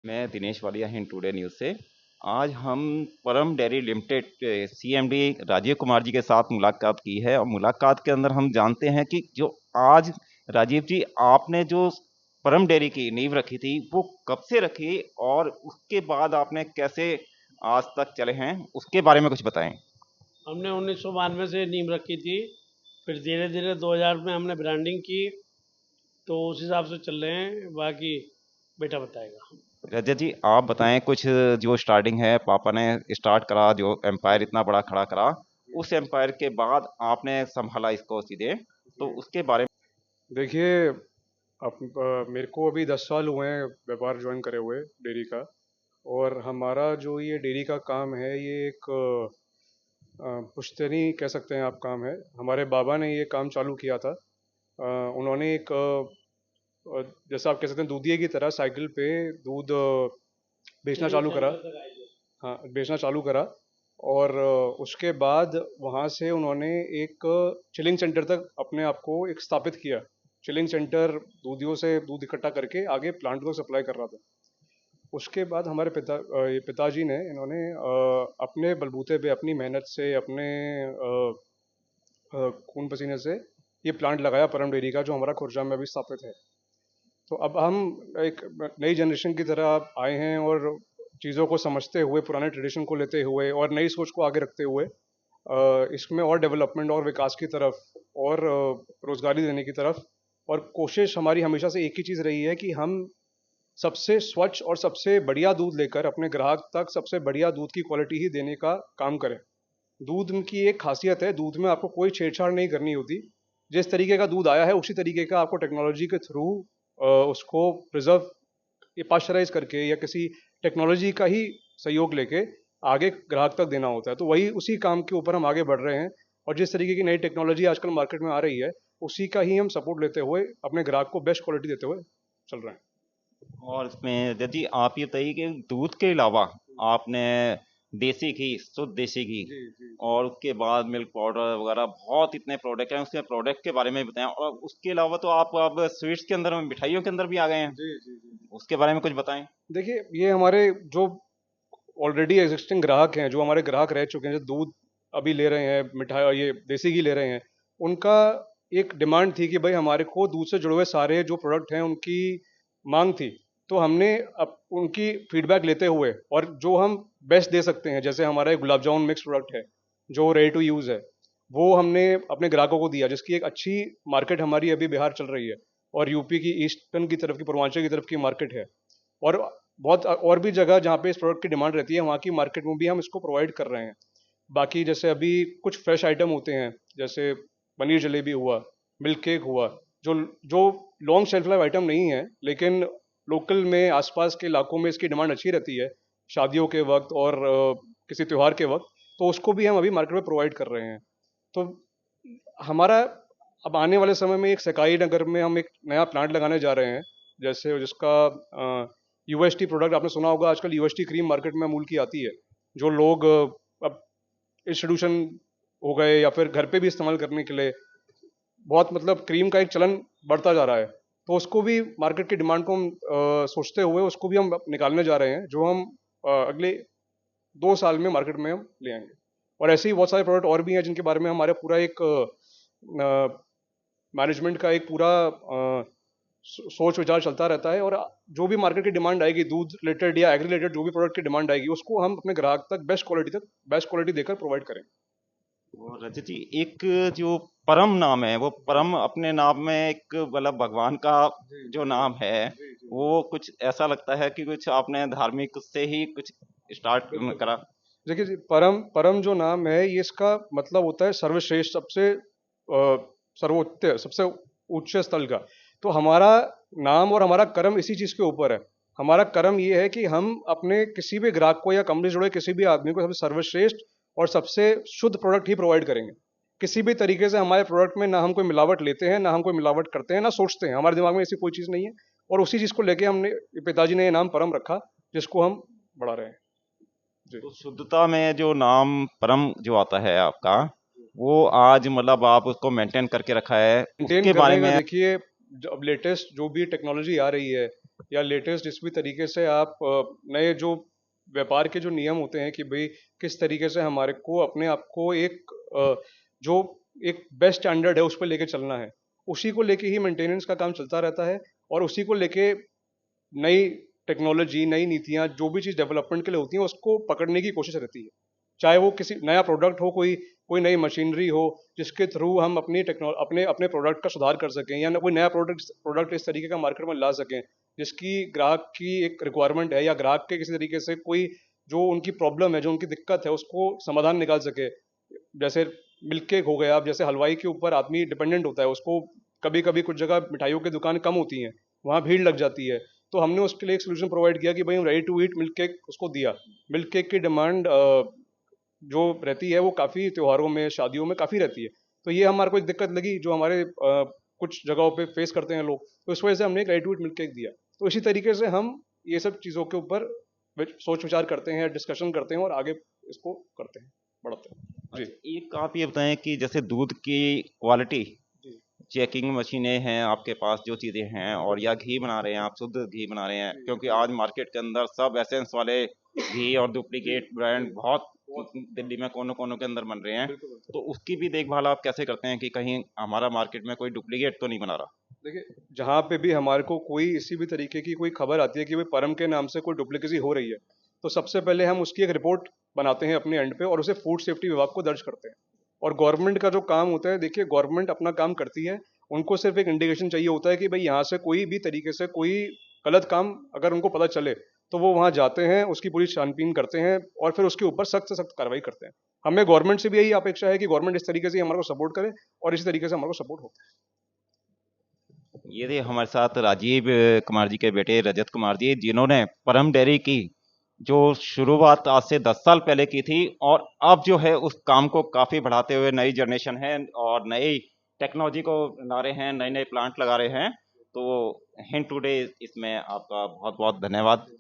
मैं Dinesh Walia Hind today news से। आज हम Param dairy limited CMD Rajeev Kumar ji के साथ मुलाकात की है और मुलाकात के अंदर हम जानते हैं कि जो आज राजीव जी आपने जो परम डेयरी की नींव रखी थी वो कब से रखी और उसके बाद आपने कैसे आज तक चले हैं उसके बारे में कुछ बताएं। हमने 1992 से नींव रखी थी। फिर धीरे धीरे 2000 में हमने ब्रांडिंग की, तो उस हिसाब से चल रहे हैं। बाकी बेटा बताएगा। रजत जी आप बताएं कुछ। जो स्टार्टिंग है पापा ने स्टार्ट करा, जो एम्पायर इतना बड़ा खड़ा करा, उस एम्पायर के बाद आपने संभाला इसको सीधे, तो उसके बारे में। देखिए, मेरे को अभी 10 साल हुए हैं व्यापार ज्वाइन करे हुए डेयरी का। और हमारा जो ये डेयरी का काम है, ये एक पुश्तैनी कह सकते हैं आप काम है। हमारे बाबा ने ये काम चालू किया था। उन्होंने एक जैसा आप कह सकते हैं दूधिए की तरह साइकिल पे दूध बेचना चालू करा। हाँ, बेचना चालू करा। और उसके बाद वहाँ से उन्होंने एक चिलिंग सेंटर तक अपने आप को एक स्थापित किया। चिलिंग सेंटर दूधियों से दूध इकट्ठा करके आगे प्लांट को सप्लाई कर रहा था। उसके बाद हमारे ये पिताजी ने इन्होंने अपने बलबूते पे अपनी मेहनत से अपने खून पसीने से ये प्लांट लगाया परम डेयरी का, जो हमारा खुर्जा में अभी स्थापित है। तो अब हम एक नई जनरेशन की तरह आए हैं और चीज़ों को समझते हुए, पुराने ट्रेडिशन को लेते हुए और नई सोच को आगे रखते हुए इसमें और डेवलपमेंट और विकास की तरफ और रोजगारी देने की तरफ। और कोशिश हमारी हमेशा से एक ही चीज़ रही है कि हम सबसे स्वच्छ और सबसे बढ़िया दूध लेकर अपने ग्राहक तक सबसे बढ़िया दूध की क्वालिटी ही देने का काम करें। दूध की एक खासियत है, दूध में आपको कोई छेड़छाड़ नहीं करनी होती। जिस तरीके का दूध आया है उसी तरीके का आपको टेक्नोलॉजी के थ्रू उसको प्रिजर्व, ये पाश्चराइज करके या किसी टेक्नोलॉजी का ही सहयोग लेके आगे ग्राहक तक देना होता है। तो वही उसी काम के ऊपर हम आगे बढ़ रहे हैं। और जिस तरीके की नई टेक्नोलॉजी आजकल मार्केट में आ रही है, उसी का ही हम सपोर्ट लेते हुए अपने ग्राहक को बेस्ट क्वालिटी देते हुए चल रहे हैं। और इसमें यदि आप ये बताइए कि दूध के अलावा आपने देसी घी, शुद्ध देसी घी, जी जी और उसके बाद मिल्क पाउडर वगैरह बहुत इतने प्रोडक्ट हैं, उसके प्रोडक्ट के बारे में भी बताएं। और उसके अलावा तो आप अब स्वीट्स के अंदर, मिठाइयों के अंदर भी आ गए हैं, जी जी जी। उसके बारे में कुछ बताएं। देखिए, ये हमारे जो ऑलरेडी एग्जिस्टिंग ग्राहक हैं, जो हमारे ग्राहक रह चुके हैं, जो दूध अभी ले रहे हैं, मिठाई ये देसी घी ले रहे हैं, उनका एक डिमांड थी कि भाई हमारे को दूध से जुड़े हुए सारे जो प्रोडक्ट हैं उनकी मांग थी। तो हमने अब उनकी फीडबैक लेते हुए और जो हम बेस्ट दे सकते हैं, जैसे हमारा एक गुलाब जामुन मिक्स प्रोडक्ट है जो रेडी टू यूज़ है, वो हमने अपने ग्राहकों को दिया, जिसकी एक अच्छी मार्केट हमारी अभी बिहार चल रही है और यूपी की ईस्टर्न की तरफ की, पूर्वांचल की तरफ की मार्केट है। और बहुत और भी जगह जहाँ पे इस प्रोडक्ट की डिमांड रहती है, वहाँ की मार्केट में भी हम इसको प्रोवाइड कर रहे हैं। बाकी जैसे अभी कुछ फ्रेश आइटम होते हैं, जैसे पनीर जलेबी हुआ, मिल्क केक हुआ, जो जो लॉन्ग शेल्फ लाइफ आइटम नहीं है, लेकिन लोकल में आसपास के इलाकों में इसकी डिमांड अच्छी रहती है शादियों के वक्त और किसी त्यौहार के वक्त। तो उसको भी हम अभी मार्केट में प्रोवाइड कर रहे हैं। तो हमारा अब आने वाले समय में एक सकाई नगर में हम एक नया प्लांट लगाने जा रहे हैं, जैसे जिसका यूएसटी प्रोडक्ट आपने सुना होगा। आजकल यूएसटी क्रीम मार्केट में अमूल की आती है, जो लोग अब इंस्टीट्यूशन हो गए या फिर घर पे भी इस्तेमाल करने के लिए बहुत मतलब क्रीम का एक चलन बढ़ता जा रहा है। तो उसको भी मार्केट की डिमांड को हम सोचते हुए उसको भी हम निकालने जा रहे हैं, जो हम अगले 2 साल में मार्केट में हम ले आएंगे। और ऐसे ही बहुत सारे प्रोडक्ट और भी हैं जिनके बारे में हमारे पूरा एक मैनेजमेंट का एक पूरा सोच विचार चलता रहता है। और जो भी मार्केट की डिमांड आएगी, दूध रिलेटेड या एग्री रिलेटेड जो भी प्रोडक्ट की डिमांड आएगी, उसको हम अपने ग्राहक तक बेस्ट क्वालिटी देकर प्रोवाइड करें। और रजत जी, एक जो परम नाम है, वो परम अपने नाम में एक मतलब भगवान का जी जो जी नाम है, जी जी। वो कुछ ऐसा लगता है कि कुछ आपने धार्मिक से ही कुछ स्टार्ट बिल्कुल करा। बिल्कुल। देखिए जी, परम परम जो नाम है, ये इसका मतलब होता है सर्वश्रेष्ठ, सबसे सर्वोच्च, सबसे उच्च स्थल का। तो हमारा नाम और हमारा कर्म इसी चीज़ के ऊपर है। हमारा कर्म ये है कि हम अपने किसी भी ग्राहक को या कंपनी से जुड़े किसी भी आदमी को सबसे सर्वश्रेष्ठ और सबसे शुद्ध प्रोडक्ट ही प्रोवाइड करेंगे। किसी भी तरीके से हमारे प्रोडक्ट में ना हम कोई मिलावट लेते हैं, ना हम कोई मिलावट करते हैं, ना सोचते हैं। हमारे दिमाग में ऐसी कोई चीज़ नहीं है। और उसी चीज़ को लेके हमने, पिताजी ने ये नाम परम रखा, जिसको हम बढ़ा रहे हैं। जी। तो शुद्धता में जो नाम परम जो आता है आपका, वो आज मतलब आप उसको मेंटेन करके रखा है, मेंटेन उसके बारे करने का, में। देखिए, जो अब लेटेस्ट जो भी टेक्नोलॉजी आ रही है, या लेटेस्ट जिस भी तरीके से आप नए जो व्यापार के जो नियम होते हैं कि भाई किस तरीके से हमारे को अपने आप को एक जो एक बेस्ट स्टैंडर्ड है उस पर लेके चलना है, उसी को लेके ही मेंटेनेंस का काम चलता रहता है। और उसी को लेके नई टेक्नोलॉजी, नई नीतियां, जो भी चीज़ डेवलपमेंट के लिए होती हैं उसको पकड़ने की कोशिश रहती है। चाहे वो किसी नया प्रोडक्ट हो, कोई कोई नई मशीनरी हो जिसके थ्रू हम अपने अपने प्रोडक्ट का सुधार कर सकें, या कोई नया प्रोडक्ट इस तरीके का मार्केट में ला सकें जिसकी ग्राहक की एक रिक्वायरमेंट है, या ग्राहक के किसी तरीके से कोई जो उनकी प्रॉब्लम है, जो उनकी दिक्कत है, उसको समाधान निकाल सके। जैसे मिल्क केक हो गया, अब जैसे हलवाई के ऊपर आदमी डिपेंडेंट होता है, उसको कभी कभी कुछ जगह मिठाइयों की दुकान कम होती हैं, वहाँ भीड़ लग जाती है, तो हमने उसके लिए एक सोल्यूशन प्रोवाइड किया कि भाई हम ready to eat milk cake उसको दिया। मिल्क केक की डिमांड जो रहती है वो काफ़ी त्योहारों में, शादियों में काफ़ी रहती है। तो ये हमारे को एक दिक्कत लगी जो हमारे कुछ जगहों पे फेस करते हैं लोग, तो इस वजह से हमने एक ready to eat milk cake दिया। तो इसी तरीके से हम ये सब चीज़ों के ऊपर सोच विचार करते हैं, डिस्कशन करते हैं और आगे इसको करते हैं, बढ़ाते हैं। जी अच्छा, एक आप ये बताएं कि जैसे दूध की क्वालिटी जी चेकिंग मशीनें हैं आपके पास, जो चीज़ें हैं, और या घी बना रहे हैं आप, शुद्ध घी बना रहे हैं, जी क्योंकि जी आज मार्केट के अंदर सब एसेंस वाले घी और जी डुप्लीकेट ब्रांड जी बहुत बहुत दिल्ली में कोनों कोनों के अंदर बन रहे हैं। बिल्कुल बिल्कुल। तो उसकी भी देखभाल आप कैसे करते हैं कि कहीं हमारा मार्केट में कोई डुप्लीकेट तो नहीं बना रहा? देखिए, जहाँ पे भी हमारे को कोई इसी भी तरीके की कोई खबर आती है कि भाई परम के नाम से कोई डुप्लीकेसी हो रही है, तो सबसे पहले हम उसकी एक रिपोर्ट बनाते हैं अपने एंड पे और उसे फूड सेफ्टी विभाग को दर्ज करते हैं। और गवर्नमेंट का जो काम होता है, देखिए गवर्नमेंट अपना काम करती है, उनको सिर्फ एक इंडिकेशन चाहिए होता है कि भाई यहाँ से कोई भी तरीके से कोई गलत काम अगर उनको पता चले तो वो वहाँ जाते हैं, उसकी पूरी छानबीन करते हैं और फिर उसके ऊपर सख्त से सख्त कार्रवाई करते हैं। हमें गवर्नमेंट से भी यही अपेक्षा है कि गवर्नमेंट इस तरीके से ही हमारे को सपोर्ट करे और इसी तरीके से हमारे को सपोर्ट होता ये थे हमारे साथ राजीव कुमार जी के बेटे रजत कुमार जी, जिन्होंने परम डेयरी की जो शुरुआत आज से 10 साल पहले की थी, और अब जो है उस काम को काफ़ी बढ़ाते हुए नई जनरेशन है और नई टेक्नोलॉजी को ला रहे हैं, नए नए प्लांट लगा रहे हैं। तो हिंट टुडे इसमें आपका बहुत बहुत धन्यवाद। है।